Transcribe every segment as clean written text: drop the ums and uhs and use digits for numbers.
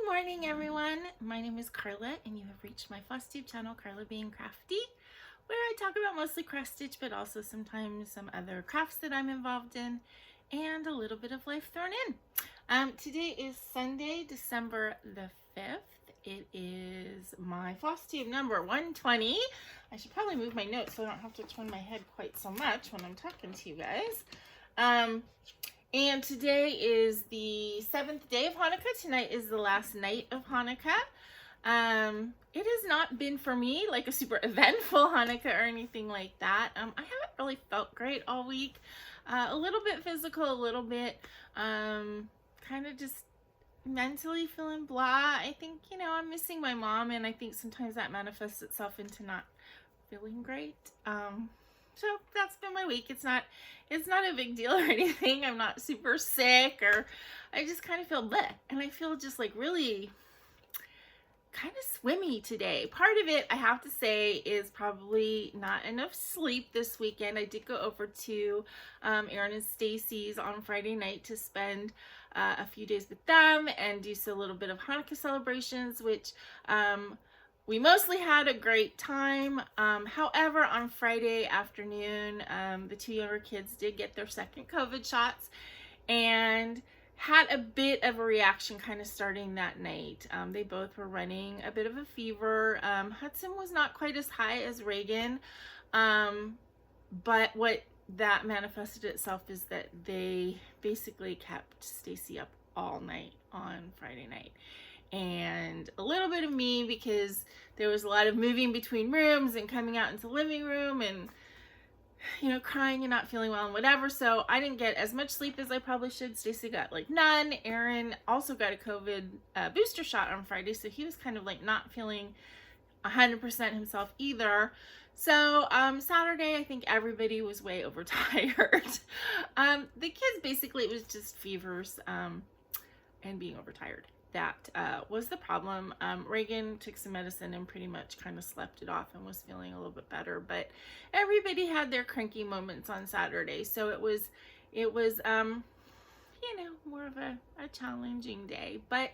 morning, everyone. My name is Carla, and you have reached my FlossTube channel, Carla Being Crafty, where I talk about mostly cross stitch, but also sometimes some other crafts that I'm involved in, and a little bit of life thrown in. Today is Sunday, December the 5th. It is my FlossTube number 120. I should probably move my notes so I don't have to turn my head quite so much when I'm talking to you guys. And today is the 7th day of Hanukkah. Tonight is the last night of Hanukkah. It has not been for me like a super eventful Hanukkah or anything like that. I haven't really felt great all week. A little bit physical, a little bit kind of just mentally feeling blah. I think, I'm missing my mom, and I think sometimes that manifests itself into not feeling great. So that's been my week. It's not a big deal or anything. I'm not super sick, or I just kind of feel bleh. And I feel just like really kind of swimmy today. Part of it, I have to say, is probably not enough sleep this weekend. I did go over to Aaron and Stacy's on Friday night to spend a few days with them and do a little bit of Hanukkah celebrations, which we mostly had a great time. However, on Friday afternoon, the two younger kids did get their second COVID shots and had a bit of a reaction kind of starting that night. They both were running a bit of a fever. Hudson was not quite as high as Reagan, but what that manifested itself is that they basically kept Stacy up all night on Friday night. And a little bit of me, because there was a lot of moving between rooms and coming out into the living room and crying and not feeling well and whatever. So I didn't get as much sleep as I probably should. Stacy got like none. Aaron also got a COVID booster shot on Friday, so he was kind of like not feeling 100% himself either. So Saturday, I think everybody was way overtired. The kids, basically, it was just fevers and being overtired. That was the problem. Reagan took some medicine and pretty much kind of slept it off and was feeling a little bit better, but everybody had their cranky moments on Saturday. So it was more of a challenging day, but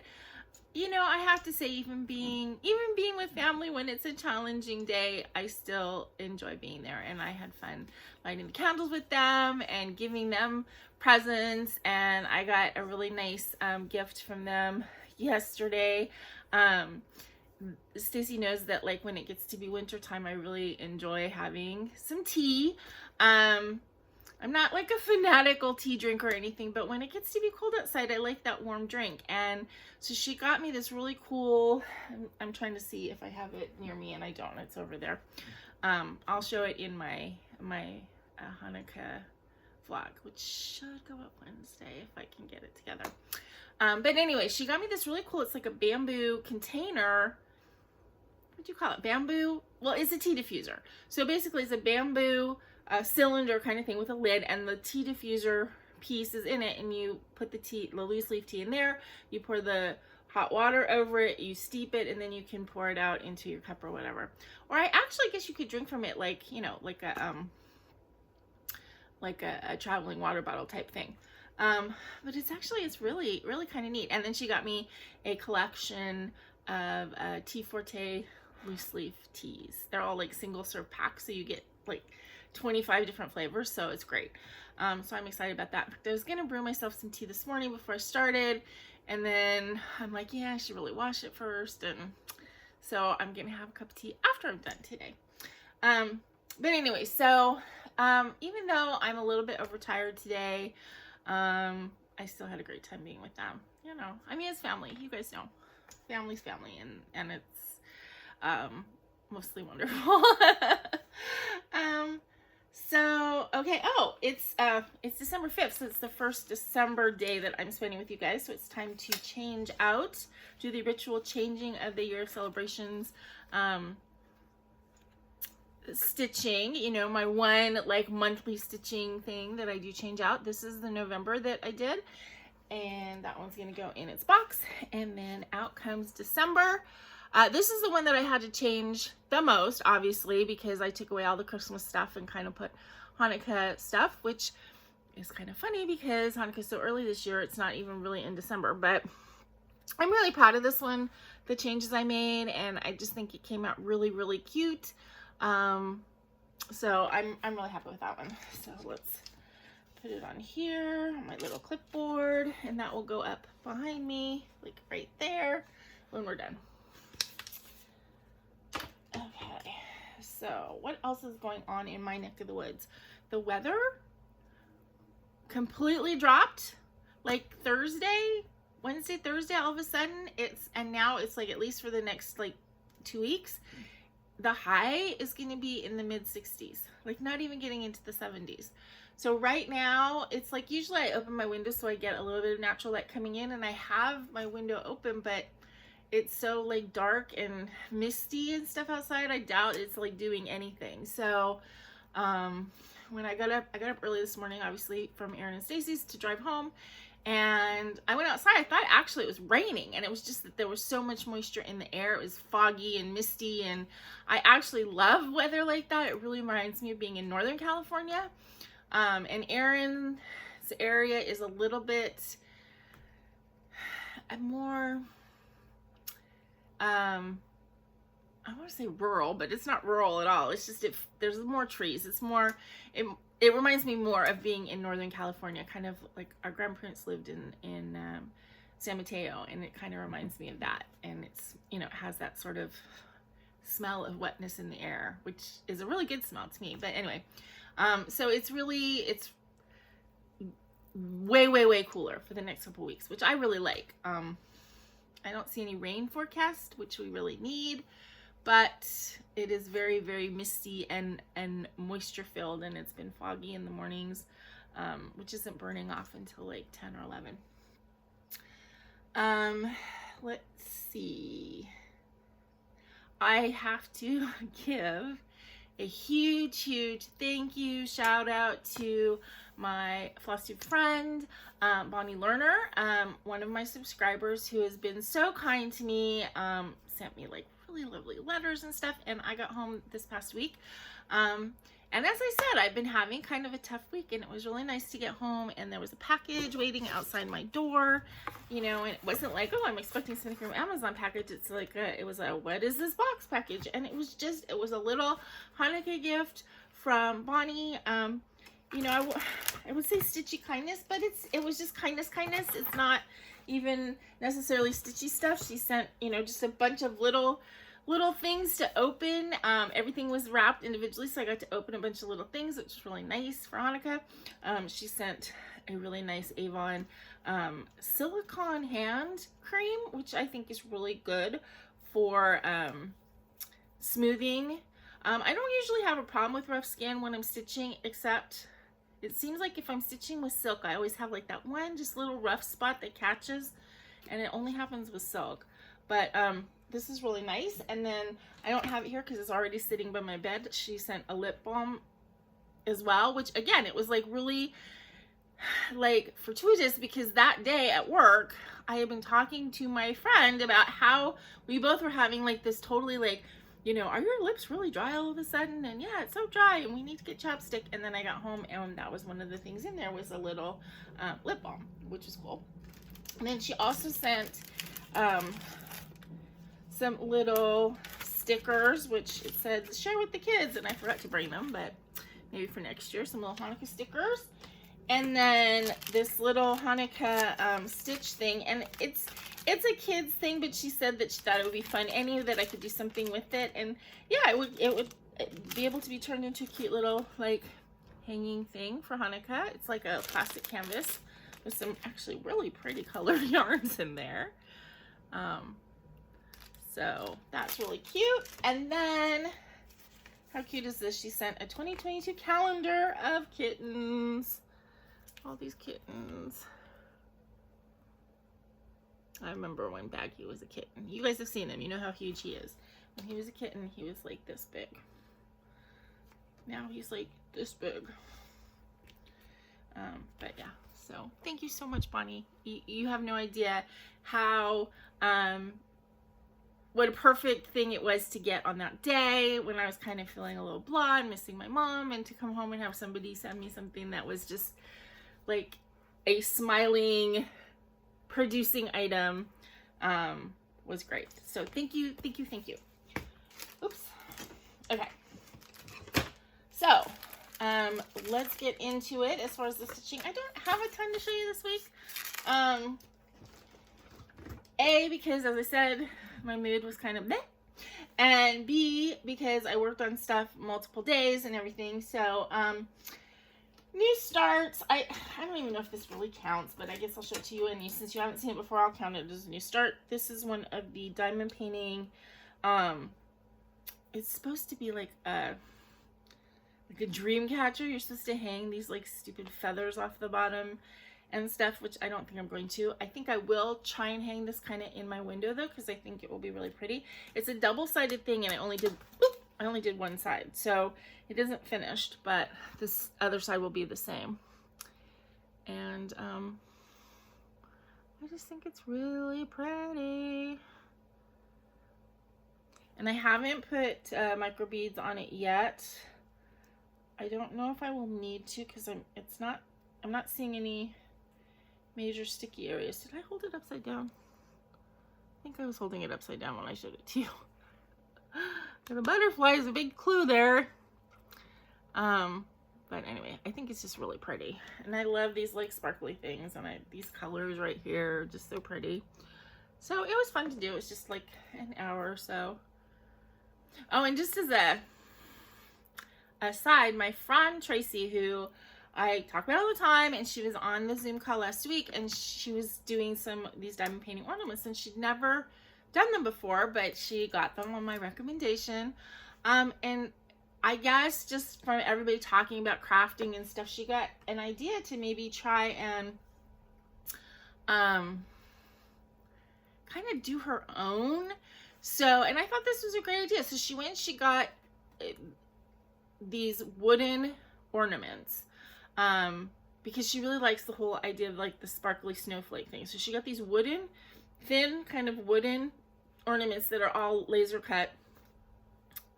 I have to say, even being with family when it's a challenging day, I still enjoy being there, and I had fun lighting the candles with them and giving them presents, and I got a really nice gift from them yesterday. Stacy knows that like when it gets to be winter time, I really enjoy having some tea. I'm not like a fanatical tea drinker or anything, but when it gets to be cold outside, I like that warm drink. And so she got me this really cool, I'm trying to see if I have it near me, and I don't, it's over there. I'll show it in my Hanukkah vlog, which should go up Wednesday if I can get it together. But anyway, she got me this really cool, it's like a bamboo container. What do you call it? Bamboo? Well, it's a tea diffuser. So basically it's a bamboo cylinder kind of thing with a lid, and the tea diffuser piece is in it, and you put the loose leaf tea in there, you pour the hot water over it, you steep it, and then you can pour it out into your cup or whatever. Or I actually guess you could drink from it like, like a traveling water bottle type thing. But it's really, really kind of neat. And then she got me a collection of Tea Forte loose leaf teas. They're all like single serve packs, so you get like 25 different flavors, so it's great. So I'm excited about that. I was gonna brew myself some tea this morning before I started, and then I'm like, yeah, I should really wash it first, and so I'm gonna have a cup of tea after I'm done today. But anyway, so even though I'm a little bit overtired today, I still had a great time being with them. I mean, it's family, you guys know, family's family, and it's mostly wonderful. So okay, it's December 5th, so it's the first December day that I'm spending with you guys, so it's time to change out, do the ritual changing of the year of celebrations stitching, my one like monthly stitching thing that I do change out. This is the November that I did, and that one's gonna go in its box, and then out comes December. This is the one that I had to change the most, obviously, because I took away all the Christmas stuff and kind of put Hanukkah stuff, which is kind of funny because Hanukkah's so early this year, it's not even really in December, but I'm really proud of this one, the changes I made, and I just think it came out really, really cute. So I'm really happy with that one. So let's put it on here on my little clipboard, and that will go up behind me, like right there, when we're done. Okay, so what else is going on in my neck of the woods? The weather completely dropped, like Wednesday, Thursday, all of a sudden. And now it's like, at least for the next like 2 weeks, the high is going to be in the mid 60s, like not even getting into the 70s. So right now it's like, usually I open my window so I get a little bit of natural light coming in, and I have my window open, but it's so like dark and misty and stuff outside, I doubt it's like doing anything. So when I got up early this morning, obviously from Aaron and Stacy's, to drive home, and I went outside. I thought actually it was raining, and it was just that there was so much moisture in the air. It was foggy and misty, and I actually love weather like that. It really reminds me of being in Northern California. And Aaron's area is a little bit more, I want to say rural, but it's not rural at all. It's just, there's more trees. It's more, it reminds me more of being in Northern California, kind of like our grandparents lived in San Mateo, and it kind of reminds me of that. And it's, you know, it has that sort of smell of wetness in the air, which is a really good smell to me. But anyway, so it's way, way, way cooler for the next couple weeks, which I really like. I don't see any rain forecast, which we really need, but it is very, very misty and moisture filled, and it's been foggy in the mornings, which isn't burning off until like 10 or 11. Let's see. I have to give a huge, huge thank you, shout out to my FlossTube friend, Bonnie Lerner, one of my subscribers who has been so kind to me, sent me like really lovely letters and stuff, and I got home this past week. And as I said, I've been having kind of a tough week, and it was really nice to get home, and there was a package waiting outside my door, you know, and it wasn't like, oh, I'm expecting something from Amazon package. It's like, it was a, what is this box package? And it was a little Hanukkah gift from Bonnie. You know, I would say stitchy kindness, but it was just kindness. It's not even necessarily stitchy stuff. She sent, you know, just a bunch of little things to open. Everything was wrapped individually, so I got to open a bunch of little things, which was really nice for Hanukkah. She sent a really nice Avon silicone hand cream, which I think is really good for smoothing. I don't usually have a problem with rough skin when I'm stitching, except it seems like if I'm stitching with silk, I always have like that one just little rough spot that catches, and it only happens with silk. But this is really nice. And then I don't have it here because it's already sitting by my bed. She sent a lip balm as well, which again, it was like really like fortuitous, because that day at work, I had been talking to my friend about how we both were having like this totally like, you know, are your lips really dry all of a sudden? And yeah, it's so dry and we need to get chapstick. And then I got home, and that was one of the things in there, was a little lip balm, which is cool. And then she also sent some little stickers, which it said share with the kids, and I forgot to bring them, but maybe for next year, some little Hanukkah stickers. And then this little Hanukkah stitch thing, and it's a kid's thing, but she said that she thought it would be fun, that I could do something with it. And yeah, it would be able to be turned into a cute little like hanging thing for Hanukkah. It's like a plastic canvas with some actually really pretty colored yarns in there. So that's really cute. And then how cute is this? She sent a 2022 calendar of kittens. All these kittens. I remember when Baggy was a kitten. You guys have seen him. You know how huge he is. When he was a kitten, he was like this big. Now he's like this big. But yeah. So thank you so much, Bonnie. You have no idea how what a perfect thing it was to get on that day when I was kind of feeling a little blah and missing my mom, and to come home and have somebody send me something that was just like a smiling, producing item. was great. So thank you, thank you, thank you. Oops. Okay. So, let's get into it as far as the stitching. I don't have a ton to show you this week. A, because as I said, my mood was kind of meh. And B, because I worked on stuff multiple days and everything. So, new starts. I don't even know if this really counts, but I guess I'll show it to you. And since you haven't seen it before, I'll count it as a new start. This is one of the diamond painting. It's supposed to be like a dream catcher. You're supposed to hang these like stupid feathers off the bottom and stuff, which I don't think I'm going to. I think I will try and hang this kind of in my window though, because I think it will be really pretty. It's a double-sided thing, and I only did one side, so it isn't finished, but this other side will be the same. And I just think it's really pretty. And I haven't put micro beads on it yet. I don't know if I will need to, because I'm not seeing any major sticky areas. Did I hold it upside down? I think I was holding it upside down when I showed it to you. The butterfly is a big clue there. But anyway, I think it's just really pretty. And I love these like sparkly things, and these colors right here are just so pretty. So it was fun to do. It was just like an hour or so. Oh, and just as a aside, my friend Tracy, who I talk about all the time, and she was on the Zoom call last week, and she was doing these diamond painting ornaments, and she'd never done them before, but she got them on my recommendation. And I guess just from everybody talking about crafting and stuff, she got an idea to maybe try and kind of do her own. So, and I thought this was a great idea. So she went and she got these wooden ornaments, because she really likes the whole idea of like the sparkly snowflake thing. So she got these thin kind of wooden ornaments that are all laser cut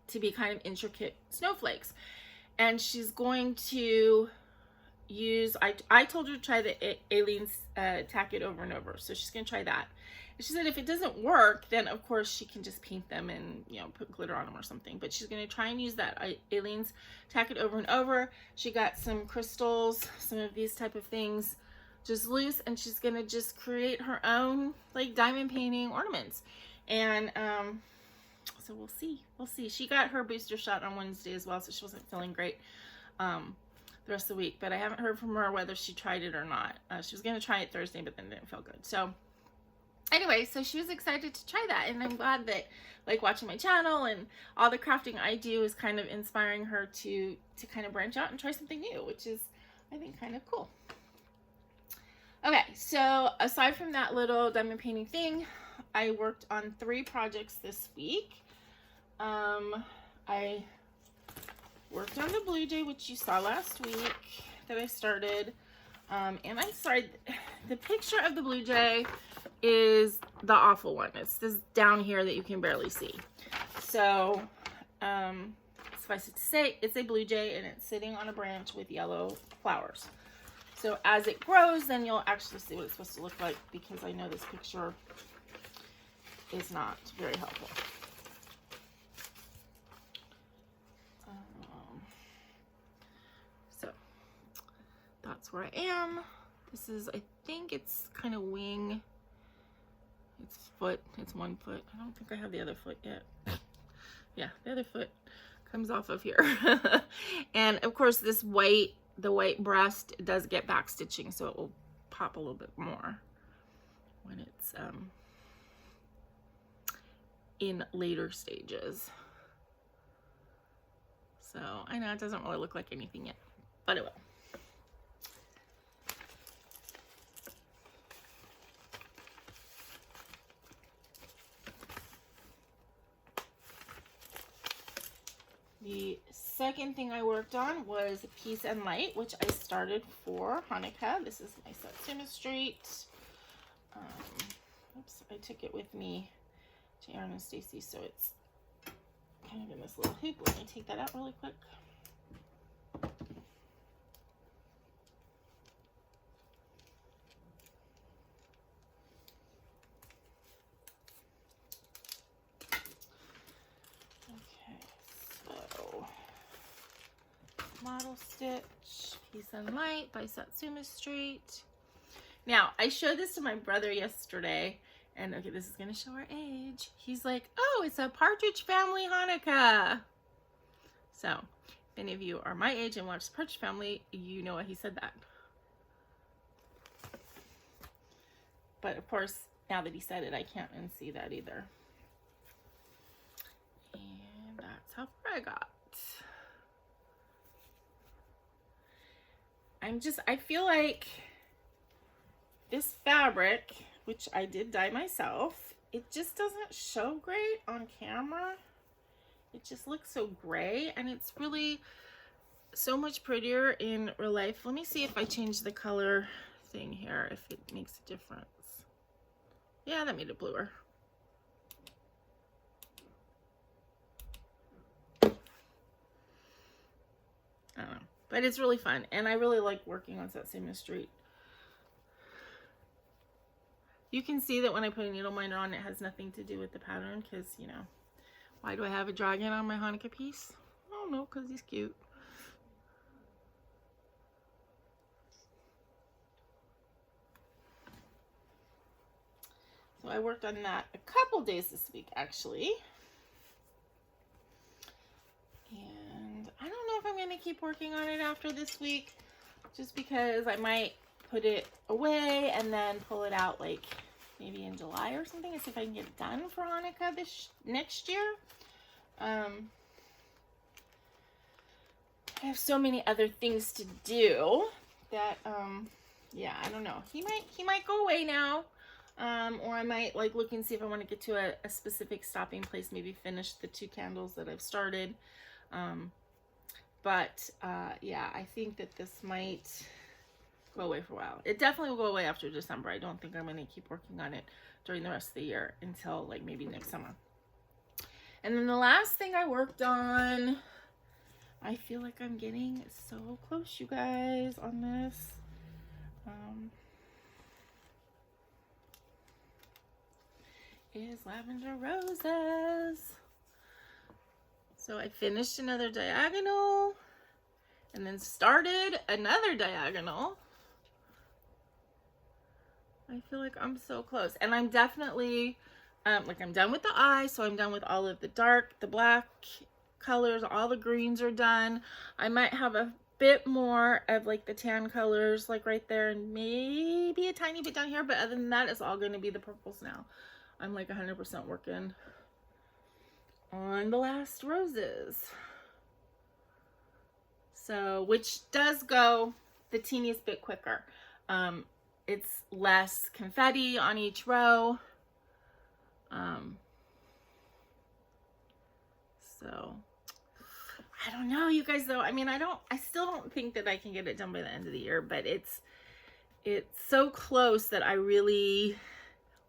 to be kind of intricate snowflakes. And she's going to use, I told her to try the Aleene's tack it over and over. So she's going to try that. And she said if it doesn't work, then of course she can just paint them and, you know, put glitter on them or something. But she's going to try and use that Aleene's tack it over and over. She got some crystals, some of these type of things just loose, and she's going to just create her own like diamond painting ornaments. And so we'll see. She got her booster shot on Wednesday as well, so she wasn't feeling great the rest of the week. But I haven't heard from her whether she tried it or not. She was going to try it Thursday, but then didn't feel good. So anyway, so she was excited to try that, and I'm glad that like watching my channel and all the crafting I do is kind of inspiring her to kind of branch out and try something new, which is I think kind of cool. Okay, so aside from that little diamond painting thing, I worked on 3 projects this week. I worked on the Blue Jay, which you saw last week that I started. And I'm sorry, the picture of the Blue Jay is the awful one. It's this down here that you can barely see. So, suffice it to say, it's a Blue Jay, and it's sitting on a branch with yellow flowers. So as it grows, then you'll actually see what it's supposed to look like, because I know this picture is not very helpful. So that's where I am. This is, I think it's kind of wing. It's foot. It's one foot. I don't think I have the other foot yet. Yeah, the other foot comes off of here. And of course this the white breast does get back stitching, so it will pop a little bit more when it's in later stages. So I know it doesn't really look like anything yet, but it will. The second thing I worked on was Peace and Light, which I started for Hanukkah. This is my Satsuma Street. Oops, I took it with me to Aaron and Stacy, so it's kind of in this little hoop. Let me take that out really quick. Saddle Stitch, Peace and Light by Satsuma Street. Now, I showed this to my brother yesterday, and okay, this is going to show our age. He's like, oh, it's a Partridge Family Hanukkah. So, if any of you are my age and watch Partridge Family, you know why he said that. But of course, now that he said it, I can't unsee that either. And that's how far I got. I feel like this fabric, which I did dye myself, it just doesn't show great on camera. It just looks so gray, and it's really so much prettier in real life. Let me see if I change the color thing here, if it makes a difference. Yeah, that made it bluer. I don't know, but it's really fun, and I really like working on Satsuma Street. You can see that when I put a needle minder on, it has nothing to do with the pattern, because, you know, why do I have a dragon on my Hanukkah piece? I don't know, because he's cute. So I worked on that a couple days this week, actually. And I don't know if I'm going to keep working on it after this week, just because I might put it away and then pull it out like maybe in July or something, and see if I can get it done for Hanukkah next year. I have so many other things to do that, yeah, I don't know. He might go away now. Or I might like look and see if I want to get to a specific stopping place, maybe finish the 2 candles that I've started. Yeah, I think that this might go away for a while. It definitely will go away after December. I don't think I'm going to keep working on it during the rest of the year until like maybe next summer. And then the last thing I worked on, I feel like I'm getting so close, you guys, on this. Is Lavender Roses. So I finished another diagonal and then started another diagonal. I feel like I'm so close, and I'm definitely like I'm done with the eye, so I'm done with all of the dark, the black colors, all the greens are done. I might have a bit more of like the tan colors like right there, and maybe a tiny bit down here, but other than that, it's all going to be the purples now. I'm like 100% working on the last roses. So, which does go the teeniest bit quicker. It's less confetti on each row. So, I don't know, you guys, though. I mean, I still don't think that I can get it done by the end of the year, but it's so close that I really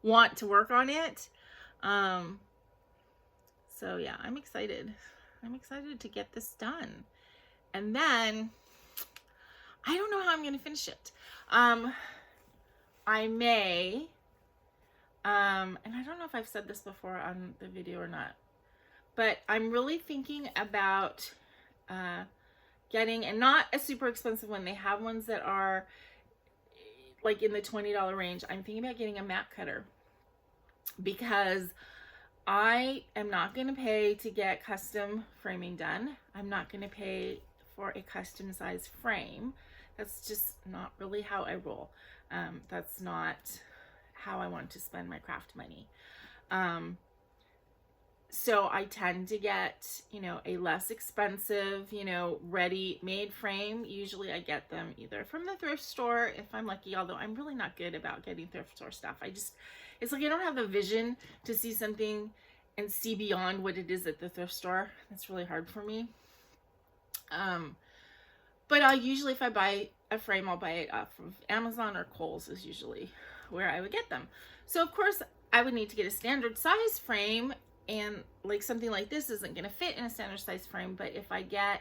want to work on it. So yeah, I'm excited to get this done. And then I don't know how I'm going to finish it. I may, and I don't know if I've said this before on the video or not, but I'm really thinking about getting, and not a super expensive one. They have ones that are like in the $20 range. I'm thinking about getting a mat cutter, because I am not going to pay to get custom framing done. I'm not going to pay for a custom size frame. That's just not really how I roll. That's not how I want to spend my craft money. So I tend to get, you know, a less expensive, you know, ready-made frame. Usually I get them either from the thrift store if I'm lucky, although I'm really not good about getting thrift store stuff. It's like I don't have the vision to see something and see beyond what it is at the thrift store. That's really hard for me. But I'll usually, if I buy a frame, I'll buy it off of Amazon or Kohl's is usually where I would get them. So of course I would need to get a standard size frame, and like something like this isn't going to fit in a standard size frame. But if I get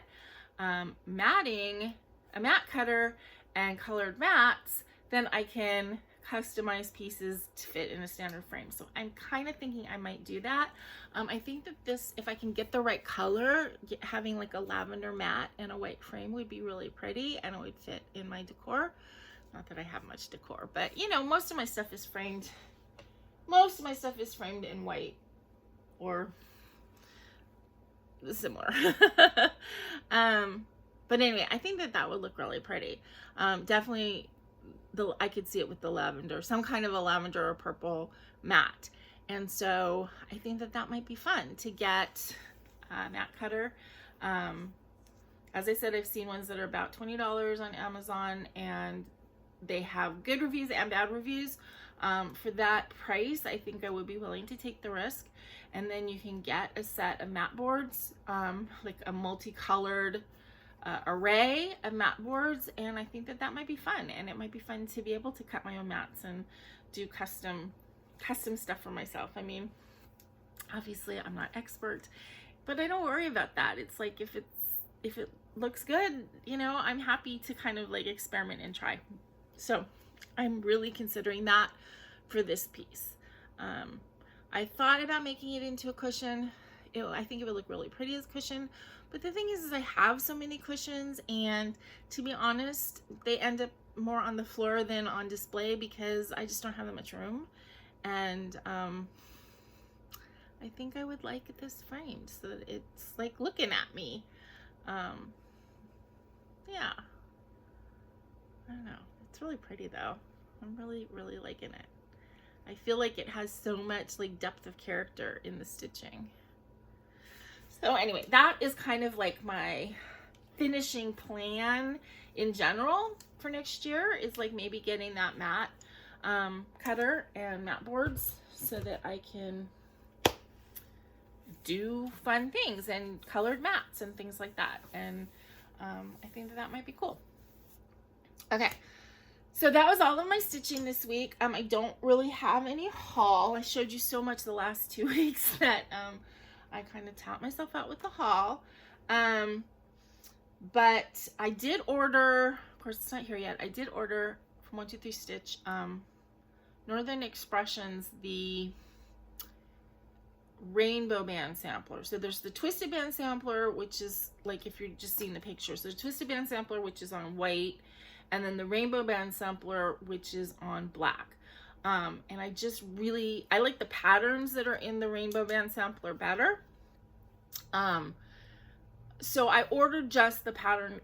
matting, a mat cutter and colored mats, then I can customized pieces to fit in a standard frame. So I'm kind of thinking I might do that. I think that this, if I can get the right color, having like a lavender matte and a white frame would be really pretty, and it would fit in my decor. Not that I have much decor, but you know, most of my stuff is framed. Most of my stuff is framed in white or similar. But anyway, I think that that would look really pretty. Definitely, I could see it with the lavender, some kind of a lavender or purple matte. And so I think that that might be fun to get a matte cutter. As I said, I've seen ones that are about $20 on Amazon, and they have good reviews and bad reviews. For that price, I think I would be willing to take the risk. And then you can get a set of mat boards, like a multicolored array of mat boards, and I think that that might be fun. And it might be fun to be able to cut my own mats and do custom stuff for myself. I mean, obviously I'm not expert, but I don't worry about that. It's like if it looks good, you know, I'm happy to kind of like experiment and try. So I'm really considering that for this piece. I thought about making it into a cushion. I think it would look really pretty as a cushion, but the thing is I have so many cushions, and to be honest, they end up more on the floor than on display because I just don't have that much room. And I think I would like this framed so that it's like looking at me. Yeah, I don't know. It's really pretty though. I'm really, really liking it. I feel like it has so much like depth of character in the stitching. So anyway, that is kind of like my finishing plan in general for next year, is like maybe getting that mat cutter and mat boards so that I can do fun things and colored mats and things like that. And I think that that might be cool. Okay. So that was all of my stitching this week. I don't really have any haul. I showed you so much the last 2 weeks that I kind of tapped myself out with the haul. But I did order, of course it's not here yet, I did order from 123 Stitch, Northern Expressions, the rainbow band sampler. So there's the twisted band sampler, which is like, if you're just seeing the pictures, there's the twisted band sampler, which is on white, and then the rainbow band sampler, which is on black. And I like the patterns that are in the rainbow band sampler better. So I ordered just the pattern.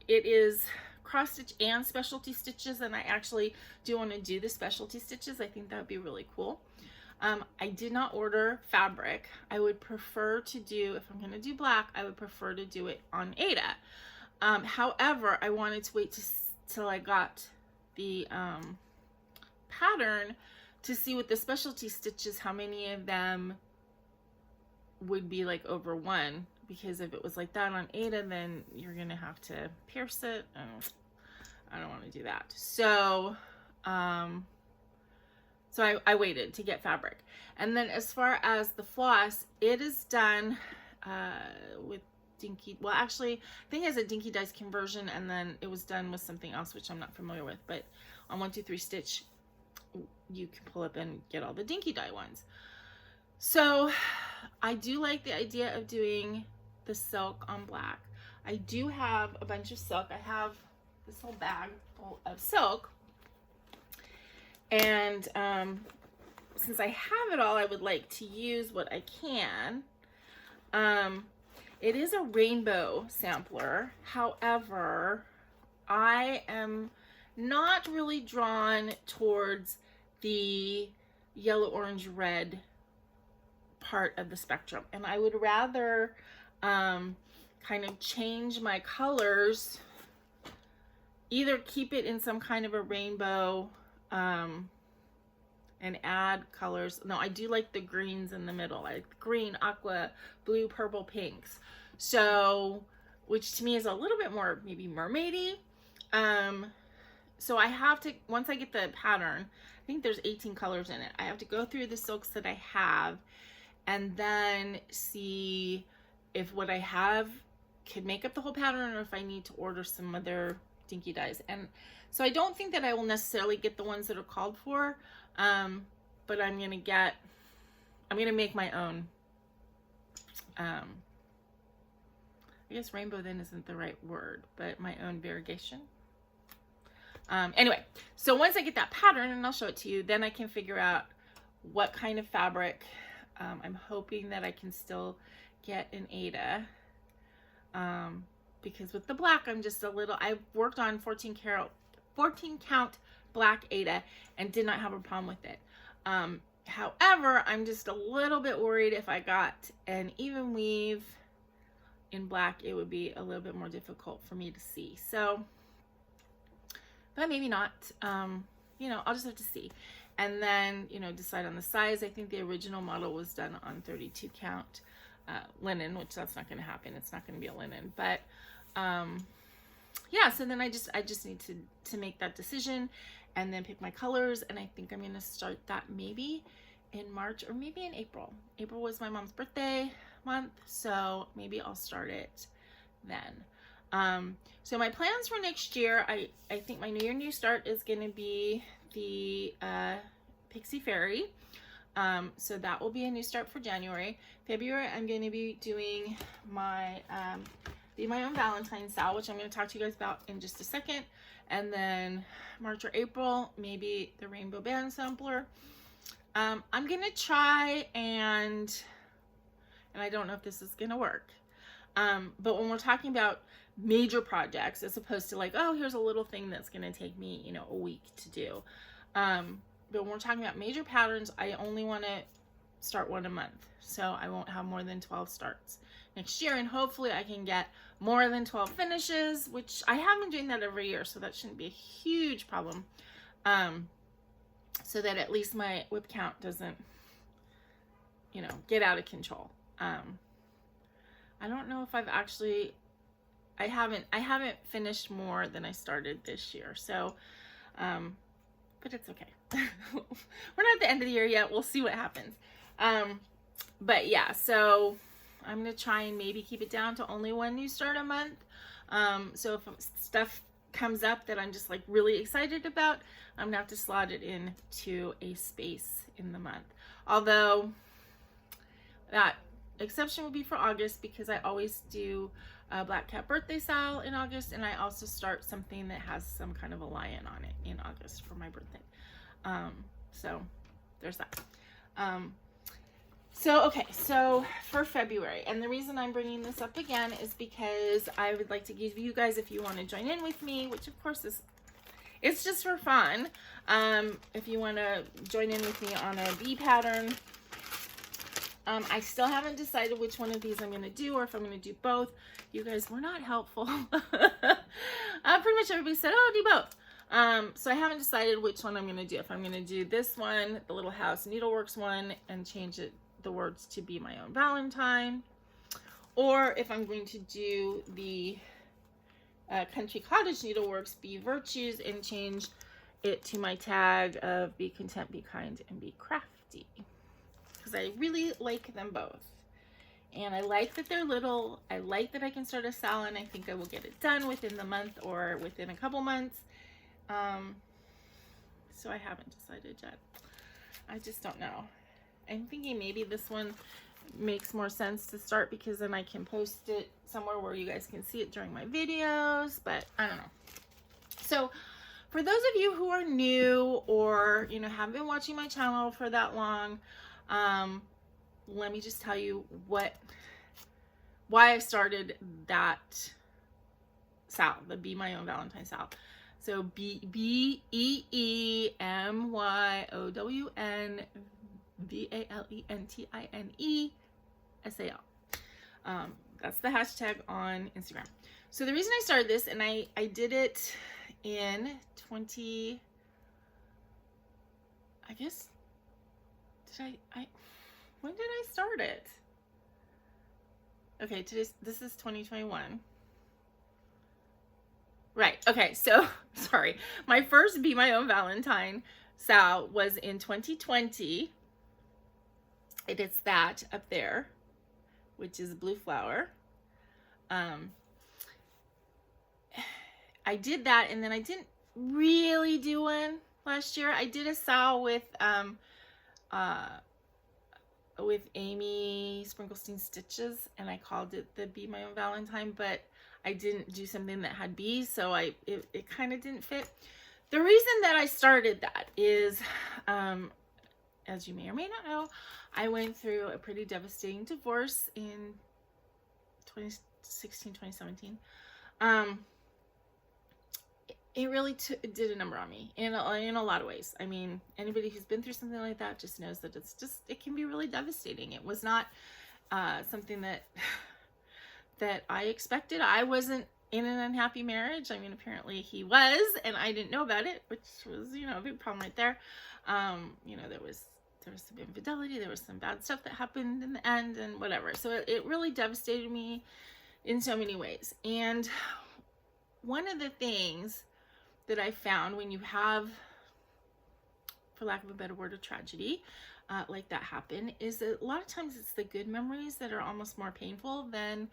It is cross stitch and specialty stitches, and I actually do want to do the specialty stitches. I think that would be really cool. I did not order fabric. I would prefer to do, if I'm going to do black, I would prefer to do it on Aida. However, I wanted to wait till I got the pattern to see with the specialty stitches how many of them would be like over one, because if it was like that on Aida, then you're gonna have to pierce it. I don't want to do that. So I waited to get fabric. And then as far as the floss, it is done with Dinky, well actually I think it has a Dinky Dice conversion, and then it was done with something else which I'm not familiar with, but on 123 Stitch you can pull up and get all the Dinky Dye ones. So I do like the idea of doing the silk on black. I do have a bunch of silk. I have this whole bag full of silk, and since I have it all, I would like to use what I can. It is a rainbow sampler. However, I am not really drawn towards the yellow, orange, red part of the spectrum. And I would rather kind of change my colors, either keep it in some kind of a rainbow and add colors. No, I do like the greens in the middle. I like green, aqua, blue, purple, pinks. So, which to me is a little bit more maybe mermaidy. So I have to, once I get the pattern, I think there's 18 colors in it. I have to go through the silks that I have and then see if what I have could make up the whole pattern, or if I need to order some other dinky dyes. And so I don't think that I will necessarily get the ones that are called for, but I'm going to make my own. I guess rainbow then isn't the right word, but my own variegation. Anyway, so once I get that pattern, and I'll show it to you, then I can figure out what kind of fabric. I'm hoping that I can still get an Aida, because with the black, I'm just a little, I worked on 14 count black Aida and did not have a problem with it. However, I'm just a little bit worried if I got an even weave in black, it would be a little bit more difficult for me to see. So, but maybe not. You know, I'll just have to see. And then, you know, decide on the size. I think the original model was done on 32 count linen, which that's not going to happen. It's not going to be a linen. But yeah, so then I just need to make that decision and then pick my colors. And I think I'm going to start that maybe in March or maybe in April. April was my mom's birthday month, so maybe I'll start it then. So my plans for next year, I think my New Year New Start is going to be the Pixie Fairy. So that will be a new start for January. February, I'm going to be doing my Be My Own Valentine style, which I'm going to talk to you guys about in just a second. And then March or April, maybe the Rainbow Band Sampler. I'm going to try and I don't know if this is going to work. But when we're talking about major projects, as opposed to like, oh, here's a little thing that's going to take me, you know, a week to do. But when we're talking about major patterns, I only want to start one a month. So I won't have more than 12 starts next year. And hopefully I can get more than 12 finishes, which I have been doing that every year. So that shouldn't be a huge problem. So that at least my whip count doesn't, you know, get out of control. I don't know if I've actually, I haven't finished more than I started this year. So, but it's okay. We're not at the end of the year yet. We'll see what happens. But yeah, so I'm going to try and maybe keep it down to only one new start a month. So if stuff comes up that I'm just like really excited about, I'm going to have to slot it into a space in the month. Although that exception will be for August, because I always do a Black Cat birthday style in August, and I also start something that has some kind of a lion on it in August for my birthday. So there's that. Okay, so for February, and the reason I'm bringing this up again is because I would like to give you guys, if you want to join in with me, which of course is, it's just for fun. If you want to join in with me on a bee pattern, I still haven't decided which one of these I'm going to do, or if I'm going to do both. You guys were not helpful. Pretty much everybody said, oh, do both. So I haven't decided which one I'm going to do. If I'm going to do this one, the Little House Needleworks one, and change it, the words to Be My Own Valentine, or if I'm going to do the Country Cottage Needleworks Be Virtues and change it to my tag of Be Content, Be Kind, and Be Crafty. Because I really like them both. And I like that they're little. I like that I can start a salon. I think I will get it done within the month or within a couple months. So I haven't decided yet. I just don't know. I'm thinking maybe this one makes more sense to start, because then I can post it somewhere where you guys can see it during my videos, but I don't know. So for those of you who are new, or, you know, haven't been watching my channel for that long, let me just tell you why I started that style, the Be My Own Valentine style. So BeeMyOwnValentine That's the hashtag on Instagram. So the reason I started this, and I did it in when did I start it? Okay, this is 2021. Right, okay, so, sorry. My first Be My Own Valentine style was in 2020. It is that up there, which is Blue Flower. I did that, and then I didn't really do one last year. I did a sal with Amy Sprinklestein Stitches, and I called it the Be My Own Valentine, but I didn't do something that had bees, so it kind of didn't fit. The reason that I started that is, as you may or may not know, I went through a pretty devastating divorce in 2016, 2017. It really did a number on me in a lot of ways. I mean, anybody who's been through something like that just knows that it can be really devastating. It was not something that I expected. I wasn't in an unhappy marriage. I mean, apparently he was, and I didn't know about it, which was, a big problem right there. There was some infidelity, there was some bad stuff that happened in the end, and whatever. So it really devastated me in so many ways. And one of the things that I found when you have, for lack of a better word, a tragedy like that happen, is that a lot of times it's the good memories that are almost more painful than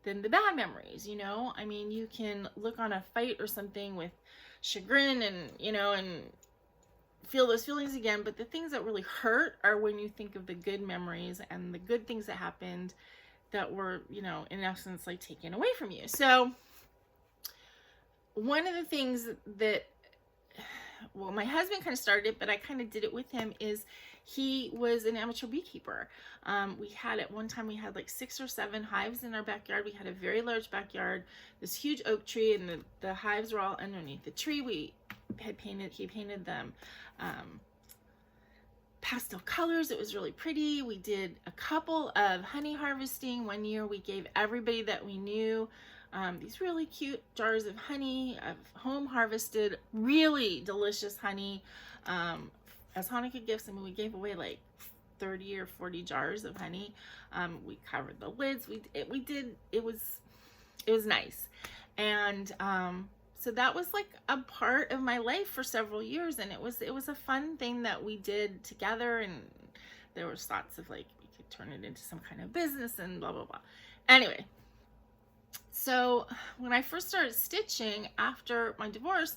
the bad memories. I mean, you can look on a fight or something with chagrin and and feel those feelings again, but the things that really hurt are when you think of the good memories and the good things that happened that were, in essence, like taken away from you. So one of the things that, well, my husband kind of started it, but I kind of did it with him, is he was an amateur beekeeper. We had, at one time, we had like 6 or 7 hives in our backyard. We had a very large backyard, this huge oak tree, and the hives were all underneath the tree. He painted them pastel colors. It was really pretty. We did a couple of honey harvesting. One year we gave everybody that we knew these really cute jars of honey, of home harvested, really delicious honey as Hanukkah gifts. I mean, we gave away like 30 or 40 jars of honey. We covered the lids. It was nice. And so that was like a part of my life for several years, and it was a fun thing that we did together, and there was thoughts of like we could turn it into some kind of business and blah blah blah. Anyway, so when I first started stitching after my divorce,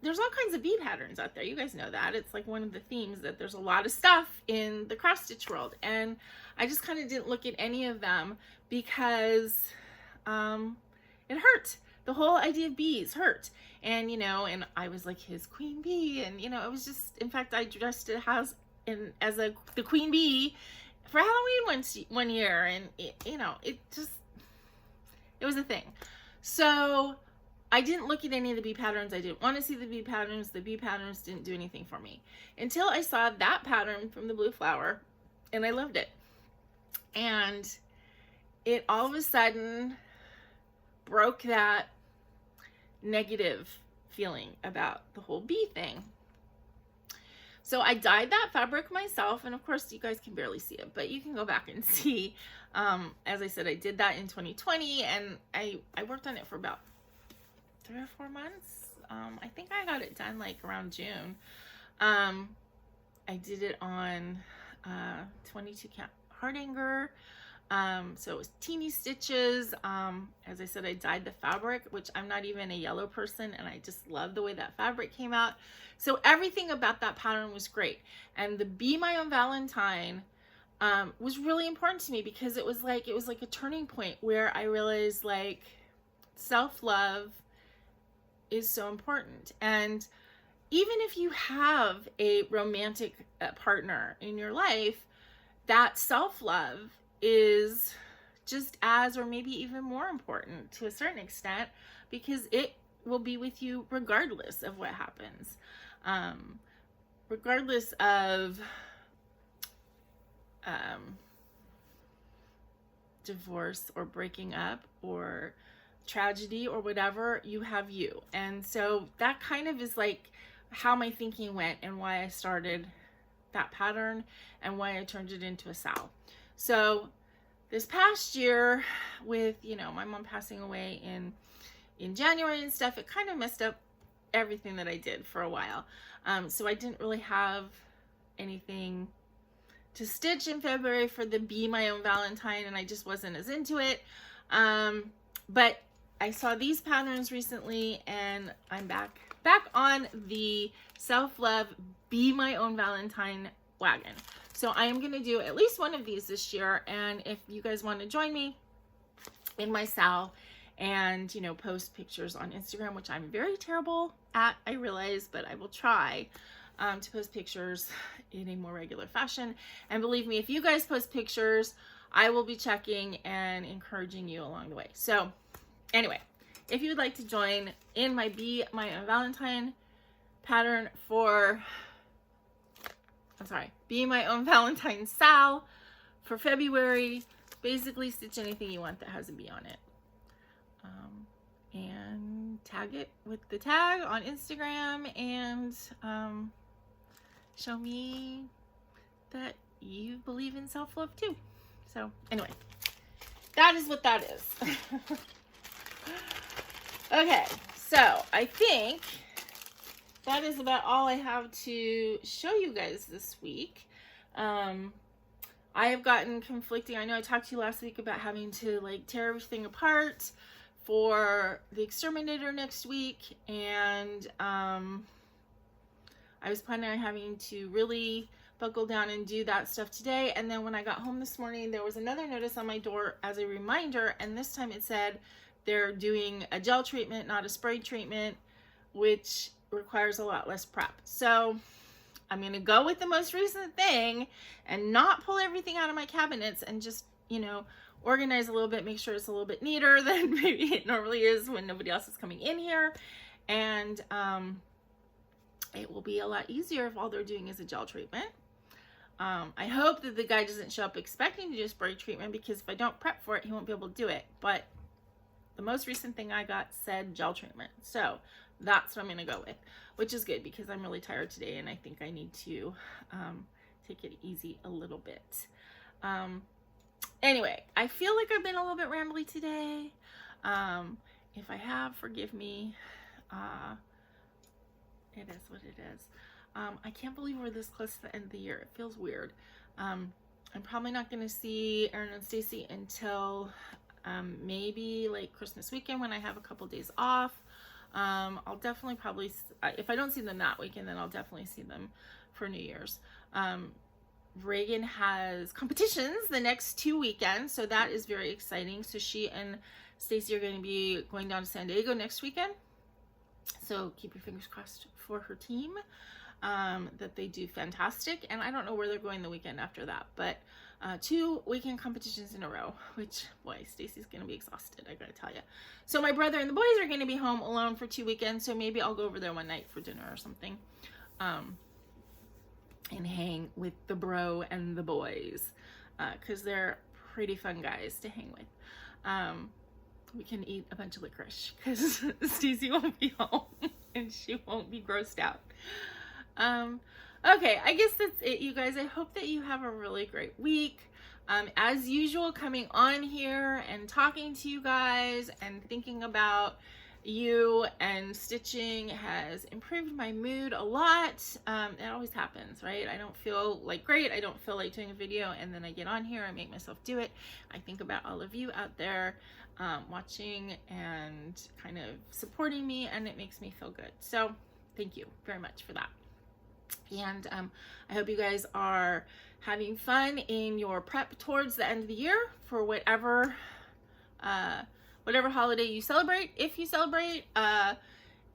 there's all kinds of bee patterns out there. You guys know that. It's like one of the themes that there's a lot of stuff in the cross stitch world, and I just kind of didn't look at any of them because it hurt. The whole idea of bees hurt. And, and I was like his queen bee. And, it was just, in fact, I dressed it as the queen bee for Halloween one year. And, it was a thing. So I didn't look at any of the bee patterns. I didn't want to see the bee patterns. The bee patterns didn't do anything for me until I saw that pattern from the blue flower, and I loved it. And it all of a sudden broke that negative feeling about the whole bee thing. So I dyed that fabric myself, and of course you guys can barely see it, but you can go back and see. As I said, I did that in 2020, and I worked on it for about 3 or 4 months. I think I got it done like around June. I did it on 22 count hardanger. So it was teeny stitches. As I said, I dyed the fabric, which I'm not even a yellow person, and I just love the way that fabric came out. So everything about that pattern was great. And the Be My Own Valentine was really important to me because it was like a turning point where I realized like self-love is so important. And even if you have a romantic partner in your life, that self-love is just as, or maybe even more important to a certain extent, because it will be with you regardless of what happens, regardless of divorce or breaking up or tragedy or whatever. You have you. And so that kind of is like how my thinking went and why I started that pattern and why I turned it into a sal. So this past year with, my mom passing away in January and stuff, it kind of messed up everything that I did for a while. So I didn't really have anything to stitch in February for the Be My Own Valentine, and I just wasn't as into it. But I saw these patterns recently, and I'm back on the self-love Be My Own Valentine wagon. So I am going to do at least one of these this year, and if you guys want to join me in my sal and, you know, post pictures on Instagram, which I'm very terrible at, I realize, but I will try to post pictures in a more regular fashion. And believe me, if you guys post pictures, I will be checking and encouraging you along the way. So anyway, if you would like to join in my Be My Own Valentine pattern for, Be My Own Valentine sal for February, basically stitch anything you want that has a bee on it. And tag it with the tag on Instagram, and show me that you believe in self-love too. So anyway, that is what that is. Okay, so I think that is about all I have to show you guys this week. I have gotten conflicting. I know I talked to you last week about having to like tear everything apart for the exterminator next week, and I was planning on having to really buckle down and do that stuff today. And then when I got home this morning, there was another notice on my door as a reminder, and this time it said they're doing a gel treatment, not a spray treatment, which requires a lot less prep. So I'm gonna go with the most recent thing and not pull everything out of my cabinets, and just, you know, organize a little bit, make sure it's a little bit neater than maybe it normally is when nobody else is coming in here. And it will be a lot easier if all they're doing is a gel treatment. I hope that the guy doesn't show up expecting to do a spray treatment, because if I don't prep for it, he won't be able to do it. But the most recent thing I got said gel treatment, so that's what I'm gonna go with, which is good because I'm really tired today and I think I need to take it easy a little bit. Anyway, I feel like I've been a little bit rambly today. If I have, forgive me. It is what it is. I can't believe we're this close to the end of the year. It feels weird. I'm probably not going to see Erin and Stacy until maybe like Christmas weekend, when I have a couple days off. I'll definitely probably, if I don't see them that weekend, then I'll definitely see them for New Year's. Reagan has competitions the next 2 weekends, so that is very exciting. So she and Stacy are going to be going down to San Diego next weekend. So keep your fingers crossed for her team, that they do fantastic. And I don't know where they're going the weekend after that, but 2 weekend competitions in a row, which, boy, Stacy's going to be exhausted, I gotta tell you. So my brother and the boys are going to be home alone for 2 weekends, so maybe I'll go over there one night for dinner or something. And hang with the bro and the boys, because they're pretty fun guys to hang with. We can eat a bunch of licorice because Stacey won't be home and she won't be grossed out. Okay, I guess that's it, you guys. I hope that you have a really great week. As usual, coming on here and talking to you guys and thinking about you and stitching has improved my mood a lot. It always happens, right? I don't feel like great. I don't feel like doing a video, and then I get on here, I make myself do it. I think about all of you out there watching and kind of supporting me, and it makes me feel good. So thank you very much for that. And I hope you guys are having fun in your prep towards the end of the year for whatever holiday you celebrate, if you celebrate,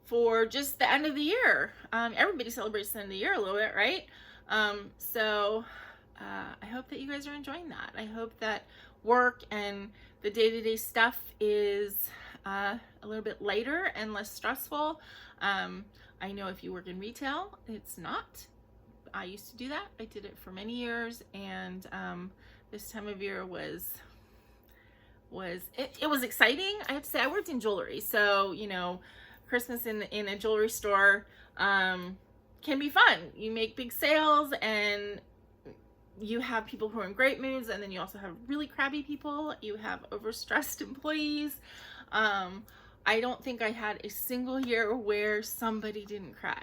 for just the end of the year. Everybody celebrates the end of the year a little bit, right? So I hope that you guys are enjoying that. I hope that work and the day-to-day stuff is a little bit lighter and less stressful. I know if you work in retail, it's not. I used to do that. I did it for many years, and this time of year was exciting. I have to say, I worked in jewelry, so you know, Christmas in a jewelry store can be fun. You make big sales, and you have people who are in great moods, and then you also have really crabby people. You have overstressed employees. I don't think I had a single year where somebody didn't cry.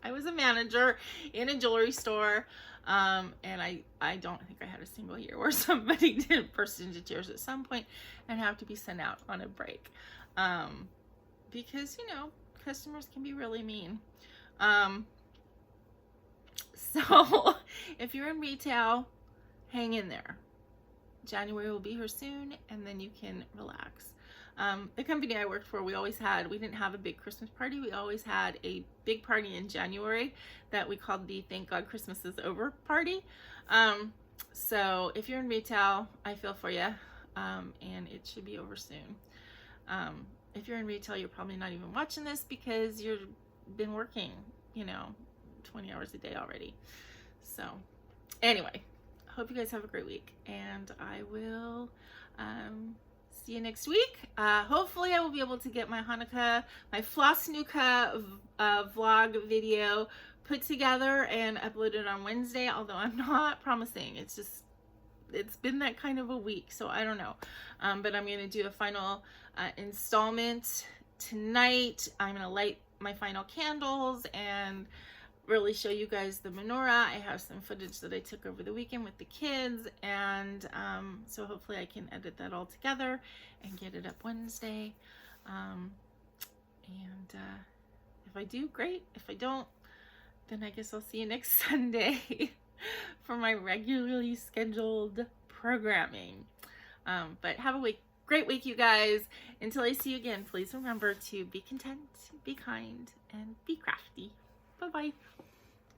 I was a manager in a jewelry store. And I don't think I had a single year where somebody didn't burst into tears at some point and have to be sent out on a break. Because, you know, customers can be really mean. So if you're in retail, hang in there. January will be here soon, and then you can relax. The company I worked for, we didn't have a big Christmas party. We always had a big party in January that we called the Thank God Christmas is Over party. So if you're in retail, I feel for you, and it should be over soon. If you're in retail, you're probably not even watching this because you've been working, you know, 20 hours a day already. So anyway, hope you guys have a great week, and I will see you next week. Hopefully I will be able to get my Floss Nuka vlog video put together and uploaded on Wednesday, although I'm not promising. It's been that kind of a week, so I don't know. But I'm going to do a final installment tonight. I'm going to light my final candles and really show you guys the menorah. I have some footage that I took over the weekend with the kids, and so hopefully I can edit that all together and get it up Wednesday. If I do, great. If I don't, then I guess I'll see you next Sunday for my regularly scheduled programming. But have a great week, you guys. Until I see you again, please remember to be content, be kind, and be crafty. Bye-bye.